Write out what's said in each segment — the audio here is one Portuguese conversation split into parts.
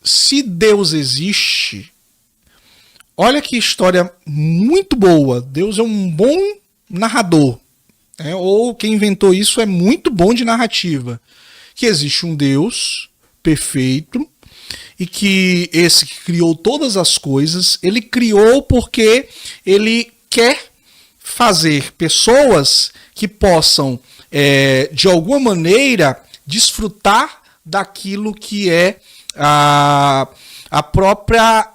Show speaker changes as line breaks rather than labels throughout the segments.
Se Deus existe, olha que história muito boa. Deus é um bom narrador, né? Ou quem inventou isso é muito bom de narrativa. Que existe um Deus perfeito e que esse que criou todas as coisas, ele criou porque ele quer fazer pessoas que possam, de alguma maneira, desfrutar daquilo que é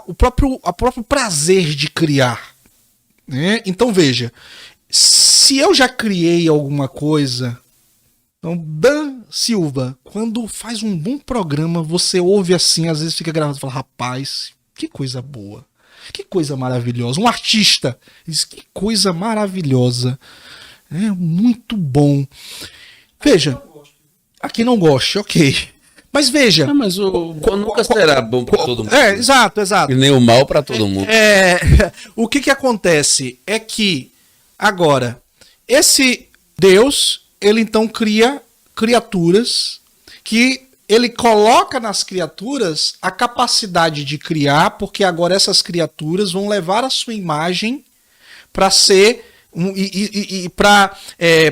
o próprio prazer de criar, né? Então veja, se eu já criei alguma coisa, então Dan Silva, quando faz um bom programa, você ouve assim, às vezes fica gravado e fala, rapaz, que coisa boa, que coisa maravilhosa. Um artista diz, que coisa maravilhosa, é muito bom. Veja, aqui não goste, ok. Mas veja.
Mas nunca será bom para todo mundo.
Exato.
E nem o mal para todo mundo.
O que acontece é que, agora, esse Deus, ele então cria criaturas que ele coloca nas criaturas a capacidade de criar, porque agora essas criaturas vão levar a sua imagem para ser para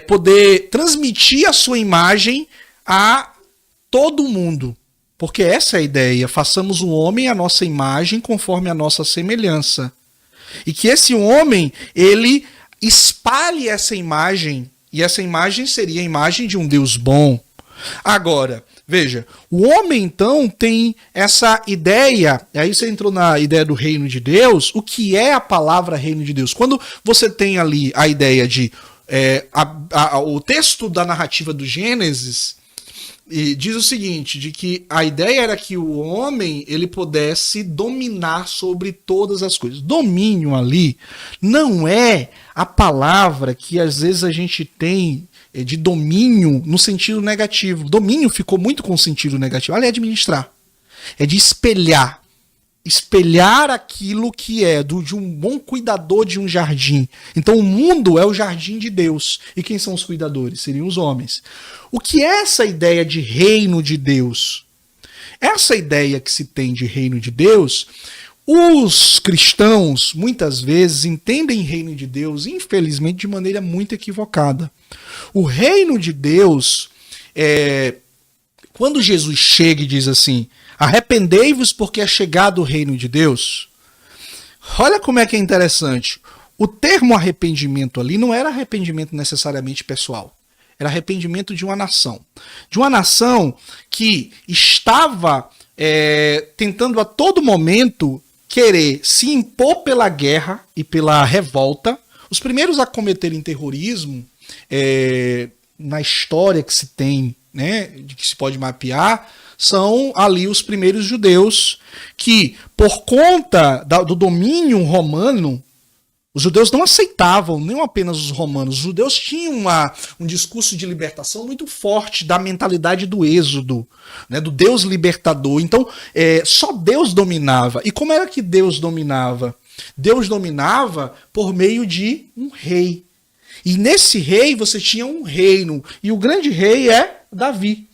poder transmitir a sua imagem a todo mundo. Porque essa é a ideia. Façamos um homem à nossa imagem conforme a nossa semelhança. E que esse homem, ele espalhe essa imagem, e essa imagem seria a imagem de um Deus bom. Agora, veja, o homem então tem essa ideia, aí você entrou na ideia do reino de Deus. O que é a palavra reino de Deus? Quando você tem ali a ideia de o texto da narrativa do Gênesis, e diz o seguinte, de que a ideia era que o homem ele pudesse dominar sobre todas as coisas. Domínio ali não é a palavra que às vezes a gente tem de domínio no sentido negativo. Domínio ficou muito com o sentido negativo. Ali é administrar. É de espelhar. Espelhar aquilo que é de um bom cuidador de um jardim. Então o mundo é o jardim de Deus. E quem são os cuidadores? Seriam os homens. O que é essa ideia de reino de Deus? Essa ideia que se tem de reino de Deus, os cristãos muitas vezes entendem reino de Deus, infelizmente, de maneira muito equivocada. O reino de Deus quando Jesus chega e diz assim, arrependei-vos porque é chegado o reino de Deus. Olha como é que é interessante. O termo arrependimento ali não era arrependimento necessariamente pessoal. Era arrependimento de uma nação. De uma nação que estava tentando a todo momento querer se impor pela guerra e pela revolta. Os primeiros a cometerem terrorismo na história que se tem, né, de que se pode mapear, são ali os primeiros judeus que, por conta do domínio romano, os judeus não aceitavam, nem apenas os romanos. Os judeus tinham um discurso de libertação muito forte da mentalidade do êxodo, né, do Deus libertador. Então, só Deus dominava. E como era que Deus dominava? Deus dominava por meio de um rei. E nesse rei você tinha um reino. E o grande rei é Davi.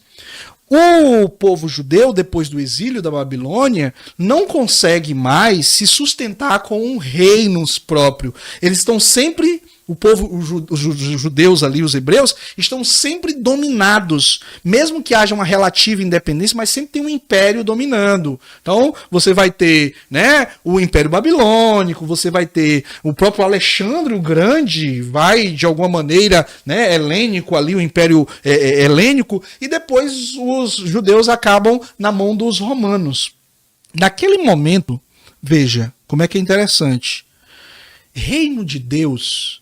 O povo judeu, depois do exílio da Babilônia, não consegue mais se sustentar com um reino próprio. Eles estão sempre, os judeus ali, os hebreus, estão sempre dominados. Mesmo que haja uma relativa independência, mas sempre tem um império dominando. Então, você vai ter, né, o Império Babilônico, você vai ter o próprio Alexandre o Grande, vai, de alguma maneira, né, helênico ali, o Império helênico, e depois os judeus acabam na mão dos romanos. Naquele momento, veja como é que é interessante. Reino de Deus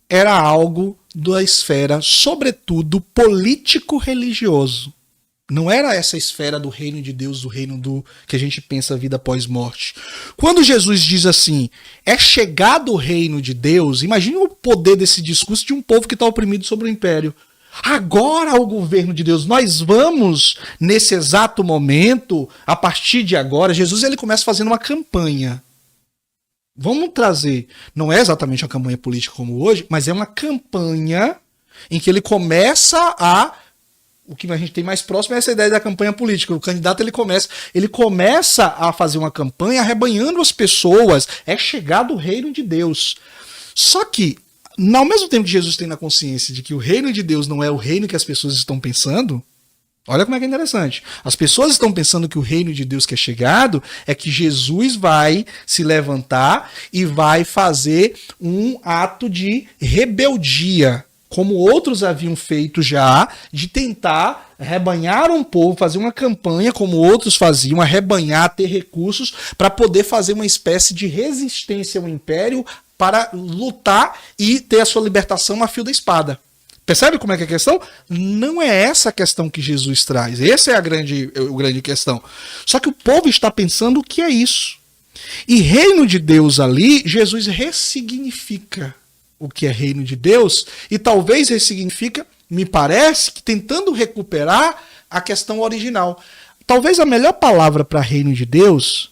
era algo da esfera, sobretudo, político-religioso. Não era essa esfera do reino de Deus, do reino do que a gente pensa vida após morte. Quando Jesus diz assim, é chegado o reino de Deus, imagine o poder desse discurso de um povo que está oprimido sobre o império. Agora o governo de Deus, nós vamos, nesse exato momento, a partir de agora, Jesus ele começa fazendo uma campanha. Vamos trazer, não é exatamente uma campanha política como hoje, mas é uma campanha em que ele começa a o que a gente tem mais próximo é essa ideia da campanha política. O candidato ele começa a fazer uma campanha arrebanhando as pessoas. É chegado o reino de Deus. Só que, ao mesmo tempo que Jesus tem na consciência de que o reino de Deus não é o reino que as pessoas estão pensando, olha como é que é interessante. As pessoas estão pensando que o reino de Deus que é chegado é que Jesus vai se levantar e vai fazer um ato de rebeldia, como outros haviam feito já, de tentar arrebanhar um povo, fazer uma campanha como outros faziam, arrebanhar, ter recursos para poder fazer uma espécie de resistência ao império para lutar e ter a sua libertação a fio da espada. Percebe como é que é a questão? Não é essa a questão que Jesus traz. Essa é a grande questão. Só que o povo está pensando o que é isso. E reino de Deus ali, Jesus ressignifica o que é reino de Deus, e talvez ressignifica, me parece, que tentando recuperar a questão original. Talvez a melhor palavra para reino de Deus,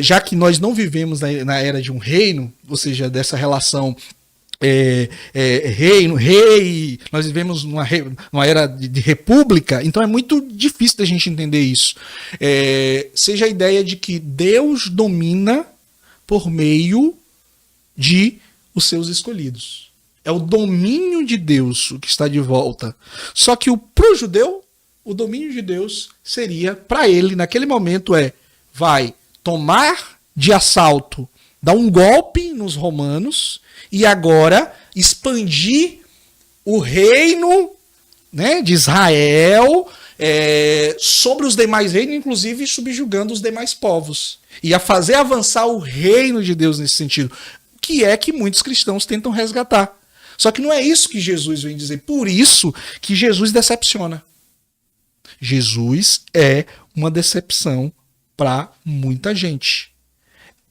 já que nós não vivemos na era de um reino, ou seja, dessa relação reino, rei, nós vivemos numa era de república, então é muito difícil da gente entender isso. Seja a ideia de que Deus domina por meio de os seus escolhidos. É o domínio de Deus o que está de volta. Só que para o judeu, o domínio de Deus seria, para ele, naquele momento, vai tomar de assalto, dar um golpe nos romanos e agora expandir o reino, né, de Israel sobre os demais reinos, inclusive subjugando os demais povos. E a fazer avançar o reino de Deus nesse sentido, que é que muitos cristãos tentam resgatar. Só que não é isso que Jesus vem dizer. Por isso que Jesus decepciona. Jesus é uma decepção para muita gente.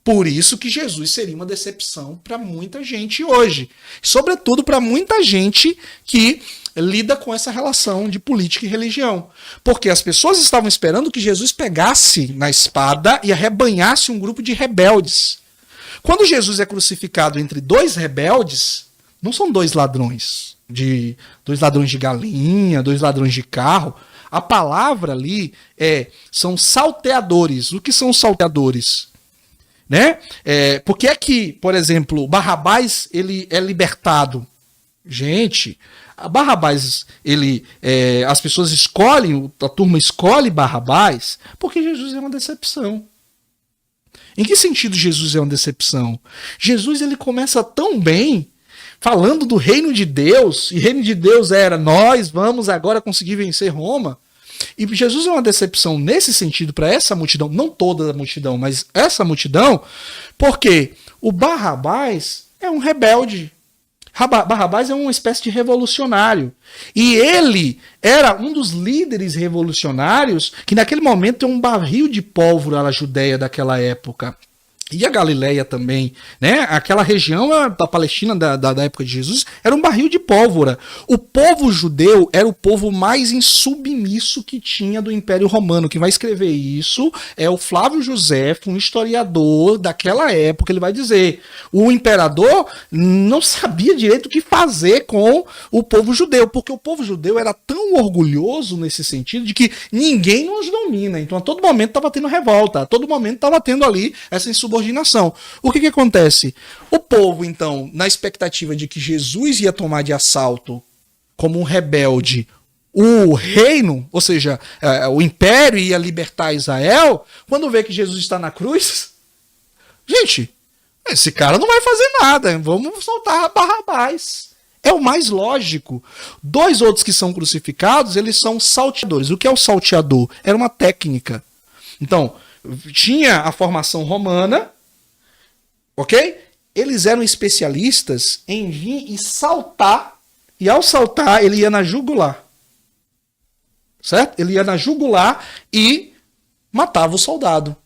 Por isso que Jesus seria uma decepção para muita gente hoje. Sobretudo para muita gente que lida com essa relação de política e religião. Porque as pessoas estavam esperando que Jesus pegasse na espada e arrebanhasse um grupo de rebeldes. Quando Jesus é crucificado entre dois rebeldes, não são dois ladrões de galinha, dois ladrões de carro. A palavra ali são salteadores. O que são salteadores? Né? Porque é que, por exemplo, Barrabás ele é libertado. Gente, a Barrabás, as pessoas escolhem, a turma escolhe Barrabás porque Jesus é uma decepção. Em que sentido Jesus é uma decepção? Jesus ele começa tão bem, falando do reino de Deus, e reino de Deus era nós vamos agora conseguir vencer Roma. E Jesus é uma decepção nesse sentido para essa multidão, não toda a multidão, mas essa multidão, porque o Barrabás é um rebelde. Barrabás é uma espécie de revolucionário. E ele era um dos líderes revolucionários que naquele momento tem um barril de pólvora na Judéia daquela época. E a Galileia também, né? Aquela região da Palestina da época de Jesus era um barril de pólvora. O povo judeu era o povo mais insubmisso que tinha do Império Romano. Quem vai escrever isso é o Flávio Josefo, um historiador daquela época. Ele vai dizer, o imperador não sabia direito o que fazer com o povo judeu, porque o povo judeu era tão orgulhoso nesse sentido de que ninguém nos domina. Então a todo momento estava tendo revolta, a todo momento estava tendo ali essa insubordinação. O que acontece? O povo, então, na expectativa de que Jesus ia tomar de assalto, como um rebelde, o reino, ou seja, o império ia libertar Israel, quando vê que Jesus está na cruz, gente, esse cara não vai fazer nada, vamos soltar Barrabás. É o mais lógico. Dois outros que são crucificados, eles são salteadores. O que é o salteador? Era uma técnica. Então, tinha a formação romana, ok? Eles eram especialistas em vir e saltar, e ao saltar ele ia na jugular, certo? Ele ia na jugular e matava o soldado.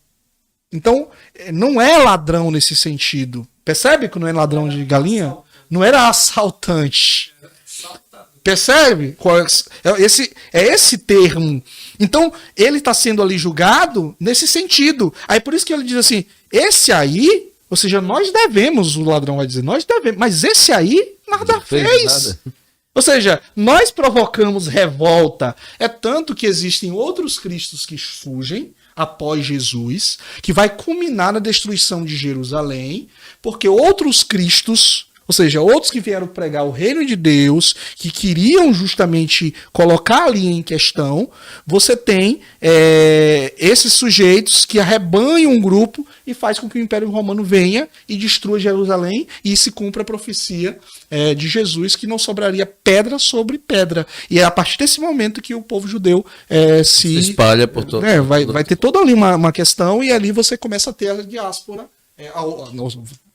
Então, não é ladrão nesse sentido. Percebe que não é ladrão de galinha? Não era assaltante. Percebe? Esse termo. Então, ele está sendo ali julgado nesse sentido. Aí por isso que ele diz assim, esse aí, ou seja, nós devemos, o ladrão vai dizer, nós devemos, mas esse aí nada fez. Nada. Ou seja, nós provocamos revolta. É tanto que existem outros cristos que fugem após Jesus, que vai culminar na destruição de Jerusalém, porque outros cristos, ou seja, outros que vieram pregar o reino de Deus, que queriam justamente colocar ali em questão, você tem esses sujeitos que arrebanham um grupo e faz com que o Império Romano venha e destrua Jerusalém e se cumpra a profecia de Jesus, que não sobraria pedra sobre pedra. E é a partir desse momento que o povo judeu se
espalha por todo.
Vai ter toda ali uma questão, e ali você começa a ter a diáspora.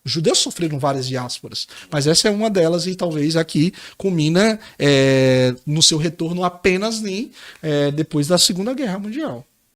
Os judeus sofreram várias diásporas, mas essa é uma delas, e talvez aqui culmina no seu retorno apenas depois da Segunda Guerra Mundial.